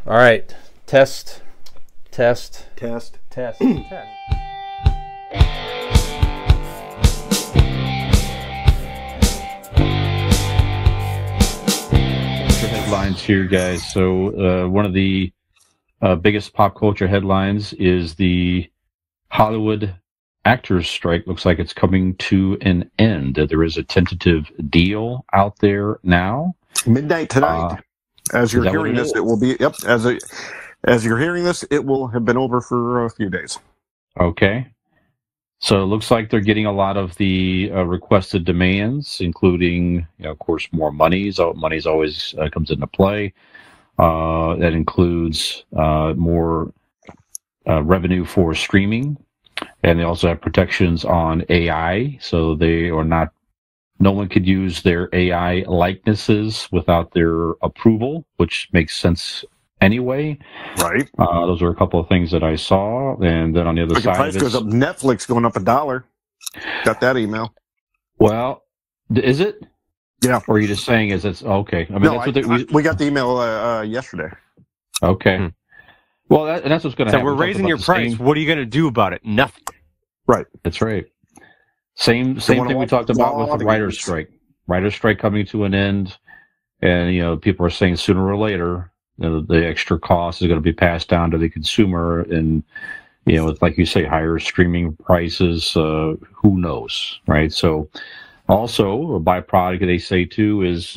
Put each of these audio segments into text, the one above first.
All right. Test. Test. Test. Headlines here, guys. So one of the biggest pop culture headlines is the Hollywood actors strike. Looks like it's coming to an end. There is a tentative deal out there now. Midnight tonight. As you're hearing this, it will be. Yep. As you're hearing this, it will have been over for a few days. Okay. So it looks like they're getting a lot of the requested demands, including, of course, more money. So money's always comes into play. That includes more revenue for streaming, and they also have protections on AI. So they are not. No one could use their AI likenesses without their approval, which makes sense anyway. Right. Those are a couple of things that I saw, and then on the other side, price goes up. Netflix going up $1. Got that email. Well, is it? Yeah. Or are you just saying is it's okay? I mean, no, we got the email yesterday. Okay. Well, that's what's going to happen. So we're raising your price. What are you going to do about it? Nothing. Right. That's right. Same thing we talked about with the writer's strike. Writer's strike coming to an end, and people are saying sooner or later, the extra cost is going to be passed down to the consumer, and with, like you say, higher streaming prices. Who knows, right? So, also a byproduct they say too is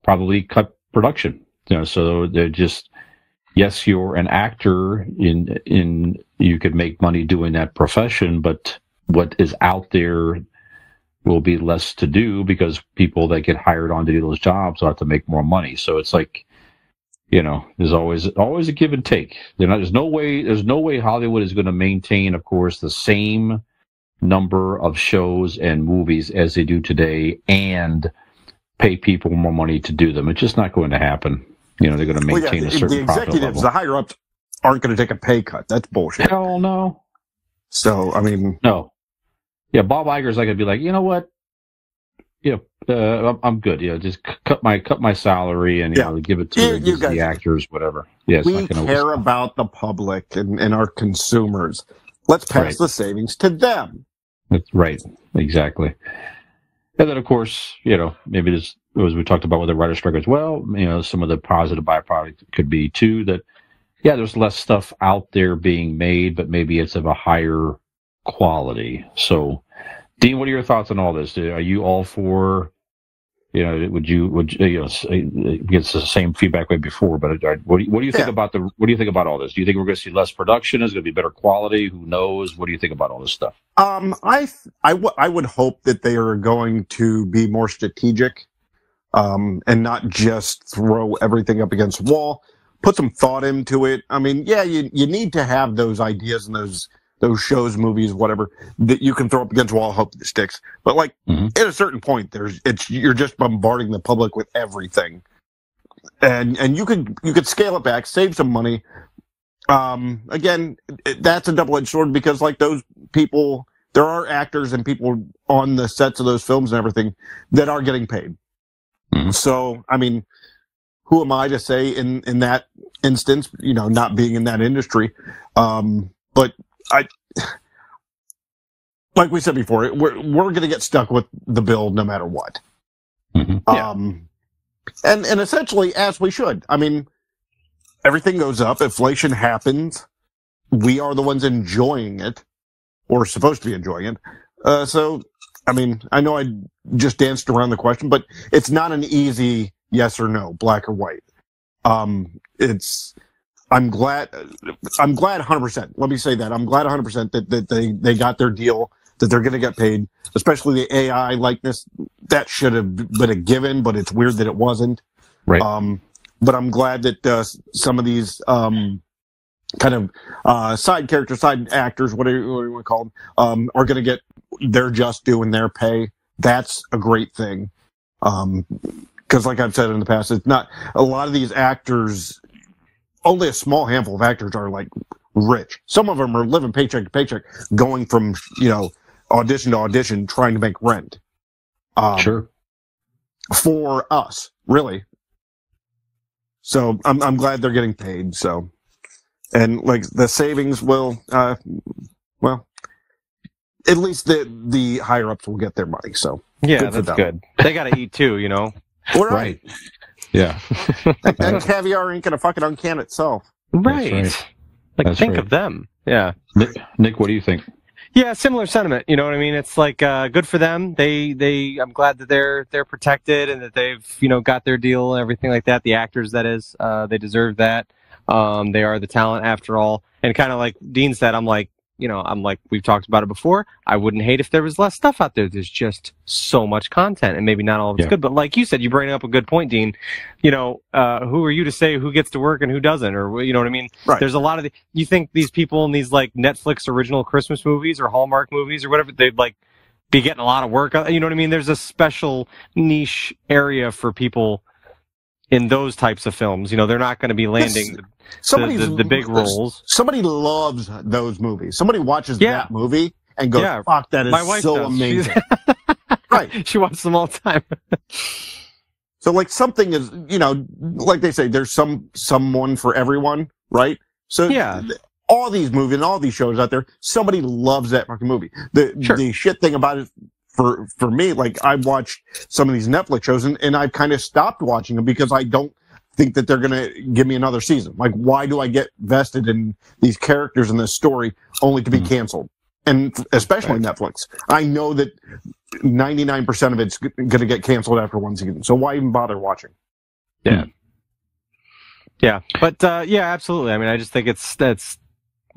probably cut production. So they're just, yes, you're an actor in you could make money doing that profession, but what is out there will be less to do because people that get hired on to do those jobs will have to make more money. So it's like, there's always a give and take. There's no way Hollywood is going to maintain, of course, the same number of shows and movies as they do today and pay people more money to do them. It's just not going to happen. They're going to maintain a certain profit level. The executives, the higher ups, aren't going to take a pay cut. That's bullshit. Hell no. So, I mean, no. Yeah, Bob Iger's like, I'd be like, you know what? I'm good. Just cut my salary and give it to the actors, whatever. Yes, we care about the public and our consumers. Let's pass the savings to them. That's right. Exactly. And then, of course, maybe this, as we talked about with the writer's strike as well, some of the positive byproduct could be too that, there's less stuff out there being made, but maybe it's of a higher quality. So, Dean, what are your thoughts on all this? Are you all for, would you get the same feedback way before, but what do you think about what do you think about all this? Do you think we're going to see less production? Is it going to be better quality? Who knows? What do you think about all this stuff? I would hope that they are going to be more strategic, and not just throw everything up against the wall. Put some thought into it. I mean, you need to have those ideas and those shows, movies, whatever, that you can throw up against the wall, hope it sticks. But at a certain point, you're just bombarding the public with everything, and you could scale it back, save some money. Again, that's a double-edged sword because those people, there are actors and people on the sets of those films and everything that are getting paid. Mm-hmm. So, I mean, who am I to say in that instance, not being in that industry, but like we said before, we're going to get stuck with the bill no matter what. Mm-hmm. And essentially, as we should. I mean, everything goes up. Inflation happens. We are the ones enjoying it, or supposed to be enjoying it. So, I mean, I know I just danced around the question, but it's not an easy yes or no, black or white. I'm glad 100%. Let me say that. I'm glad 100% that they got their deal, that they're going to get paid, especially the AI likeness. That should have been a given, but it's weird that it wasn't. Right. But I'm glad that some of these kind of side characters, side actors, whatever you want to call them, are going to get their just due and their pay. That's a great thing. Because like I've said in the past, it's not a lot of these actors. Only a small handful of actors are rich. Some of them are living paycheck to paycheck, going from audition to audition, trying to make rent. Sure. For us, really. So I'm glad they're getting paid. So, and like the savings will, well, at least the higher ups will get their money. So yeah, that's good. They got to eat too, you know. Right. Yeah. And caviar ain't gonna fucking uncan itself. Right. Like That's think right. of them. Yeah. Nick, what do you think? Yeah, similar sentiment. You know what I mean? It's like good for them. I'm glad that they're protected and that they've got their deal and everything like that. The actors, that is, they deserve that. They are the talent after all. And kind of like Dean said, I'm like we've talked about it before. I wouldn't hate if there was less stuff out there. There's just so much content, and maybe not all of it's good. But like you said, you bring up a good point, Dean. Who are you to say who gets to work and who doesn't, or you know what I mean? Right. There's a lot of you think these people in these like Netflix original Christmas movies or Hallmark movies or whatever, they'd like be getting a lot of work. You know what I mean? There's a special niche area for people in those types of films. They're not going to be landing the big roles. Somebody loves those movies. Somebody watches that movie and goes, fuck, that is so amazing. Right. She watches them all the time. So like something is, like they say, there's someone for everyone, right? So all these movies and all these shows out there, somebody loves that fucking movie. The shit thing about it, for me, like I've watched some of these Netflix shows and I've kind of stopped watching them because I don't think that they're going to give me another season. Like, why do I get vested in these characters in this story only to be canceled? And especially Netflix. I know that 99% of it's going to get canceled after one season. So why even bother watching? Yeah. Yeah. But, absolutely. I mean, I just think that's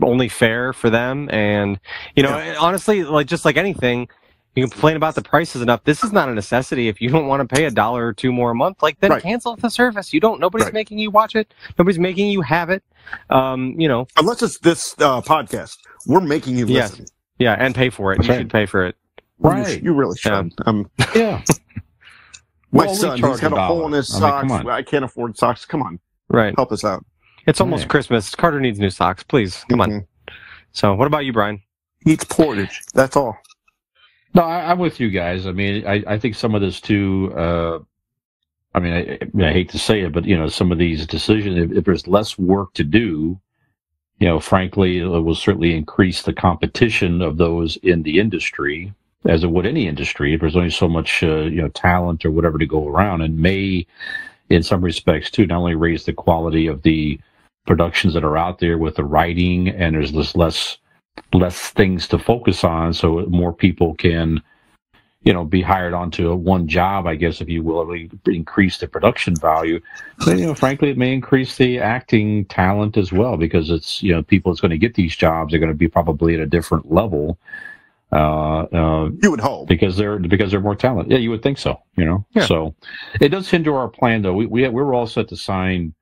only fair for them. And, honestly, like, just like anything, you complain about the prices enough. This is not a necessity. If you don't want to pay $1 or $2 more a month, like then cancel the service. Nobody's making you watch it. Nobody's making you have it. Unless it's this podcast, we're making you listen. Yeah, and pay for it. You should pay for it. Right. You really should. My son, he's got a hole in his socks. I can't afford socks. Come on. Right. Help us out. It's almost Christmas. Carter needs new socks. Please. Come on. So what about you, Brian? Eats portage. That's all. No, I'm with you guys. I mean, I think some of this too, I hate to say it, but, some of these decisions, if there's less work to do, frankly, it will certainly increase the competition of those in the industry, as it would any industry. If there's only so much, talent or whatever to go around, and may, in some respects too, not only raise the quality of the productions that are out there with the writing, and there's less things to focus on, so more people can, be hired onto one job, I guess, if you will, really increase the production value. But, frankly, it may increase the acting talent as well, because it's, people that's going to get these jobs are going to be probably at a different level. You would hope. Because they're more talented. Yeah, you would think so, Yeah. So it does hinder our plan, though. We were all set to sign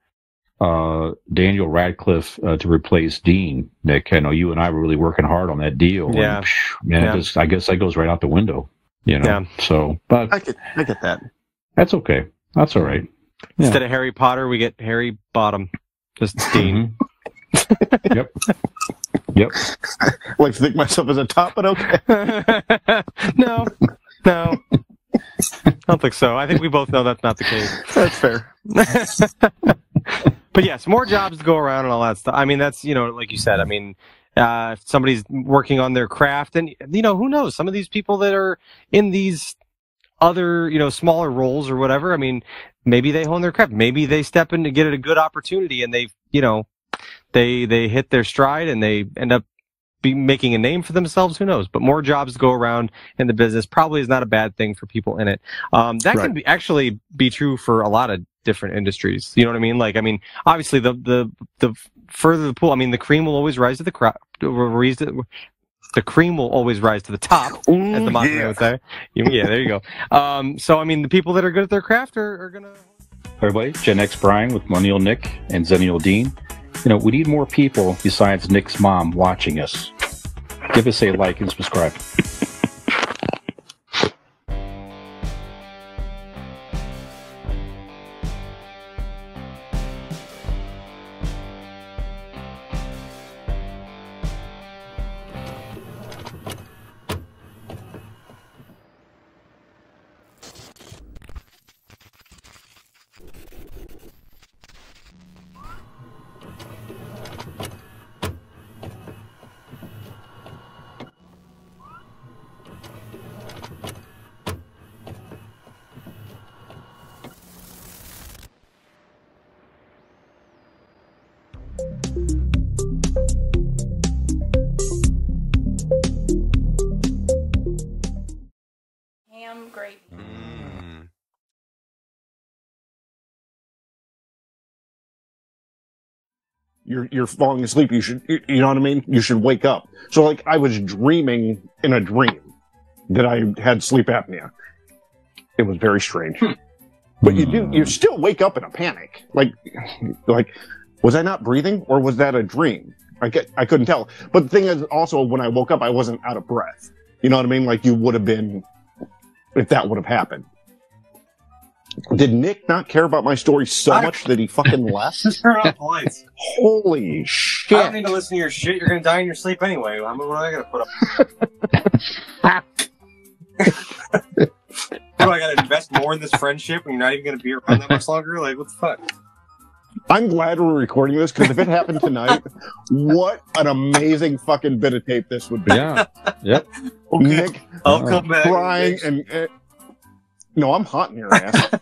Daniel Radcliffe to replace Dean. Nick, I know you and I were really working hard on that deal. Yeah, and I guess that goes right out the window. Yeah. So, but I get that. That's okay. That's all right. Yeah. Instead of Harry Potter, we get Harry Bottom. Just Dean. Yep. Yep. I like to think myself as a top, but okay. No. I don't think so. I think we both know that's not the case. That's fair. But yes, more jobs to go around and all that stuff. I mean, that's, like you said, I mean, if somebody's working on their craft, and, who knows? Some of these people that are in these other, smaller roles or whatever, I mean, maybe they hone their craft. Maybe they step in to get a good opportunity and they hit their stride and they end up making a name for themselves. Who knows? But more jobs to go around in the business probably is not a bad thing for people in it. That can actually be true for a lot of different industries. You know what I mean? Like, I mean, obviously the further the pool, I mean, the cream will always rise to the crop. The cream will always rise to the top, as the Montana would say. Yeah, there you go. So, I mean, the people that are good at their craft are going to... Everybody, Gen X Brian with Millennial Nick and Zennial Dean. We need more people besides Nick's mom watching us. Give us a like and subscribe. you're falling asleep. You should, you know what I mean? You should wake up. So like I was dreaming in a dream that I had sleep apnea. It was very strange. But you still wake up in a panic. Like, was I not breathing or was that a dream? I couldn't tell. But the thing is also when I woke up, I wasn't out of breath. You know what I mean? Like you would have been if that would have happened. Did Nick not care about my story so much that he fucking left? Turn off the lights. Holy shit. I don't need to listen to your shit. You're going to die in your sleep anyway. I mean, what am I going to put up? What, do I got to invest more in this friendship when you're not even going to be around that much longer? Like, what the fuck? I'm glad we're recording this, because if it happened tonight, what an amazing fucking bit of tape this would be. Yeah. Yep. Okay. Nick I'll come back. crying and no, I'm hot in your ass.